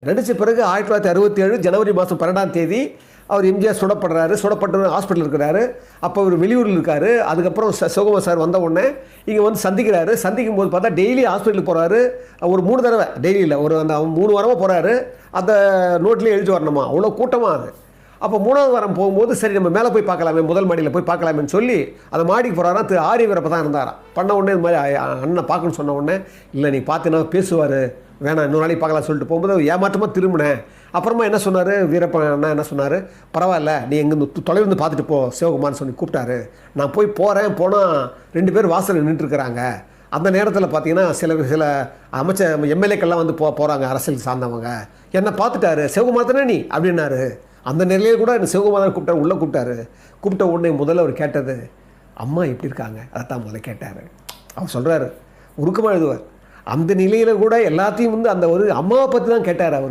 நடித்த பிறகு 1967 ஜனவரி மாதம் 12ஆம் தேதி அவர் எம்ஜிஆர் சுடப்படுறாரு. சுடப்பட்டு ஹாஸ்பிட்டல் இருக்கிறாரு. அப்போ அவர் வெளியூரில் இருக்கார். அதுக்கப்புறம் சிவகுமார் சார் வந்த உடனே இங்கே வந்து சந்திக்கிறாரு. சந்திக்கும் போது பார்த்தா டெய்லி ஹாஸ்பிட்டலுக்கு போகிறாரு. ஒரு 3 தடவை டெய்லியில் ஒரு அந்த 3 வாரமாக போகிறாரு. அந்த நோட்லேயே எழுதி வரணுமா, அவ்வளோ கூட்டமாக அது. அப்போ 3வது வாரம் போகும்போது சரி நம்ம மேலே போய் பார்க்கலாமே, முதல் மாடியில் போய் பார்க்கலாமேன்னு சொல்லி அந்த மாடிக்கு போகிறாரா. திரு ஆரி வீரப்ப தான் இருந்தாராம். பண்ண உடனே இது மாதிரி அண்ணன் பார்க்கணும்னு சொன்ன உடனே இல்லை நீ பார்த்தீங்கன்னா பேசுவார், வேணாம் இன்னொரு நாளைக்கு பார்க்கலாம் சொல்லிட்டு போகும்போது ஏமாற்றமாக திரும்பினேன். அப்புறமா என்ன சொன்னார் வீரப்ப அண்ணா, என்ன சொன்னார், பரவாயில்ல நீ எங்கே தொலைவிருந்து பார்த்துட்டு போ சிவகுமார்னு சொல்லி கூப்பிட்டாரு. நான் போய் போனால் 2 பேர் வாசலில் நின்றுட்டுருக்குறாங்க. அந்த நேரத்தில் பார்த்தீங்கன்னா சில அமைச்சர் எம்எல்ஏக்கள்லாம் வந்து போகிறாங்க, அரசியல் சார்ந்தவங்க. என்னை பார்த்துட்டாரு, சிவகுமார் தானே நீ அப்படின்னாரு. அந்த நிலையிலே கூட என்ன சிவகுமார் தான் கூப்பிட்டாரு, உள்ளே கூப்பிட்டாரு. கூப்பிட்ட உடனே முதல்ல அவர் கேட்டது அம்மா எப்படி இருக்காங்க, அதைத்தான் முதல்ல கேட்டார். அவர் சொல்கிறாரு, உருக்கமாக எழுதுவார், அந்த நிலையில் கூட எல்லாத்தையும் வந்து அந்த ஒரு அம்மாவை பற்றி தான் கேட்டார் அவர்.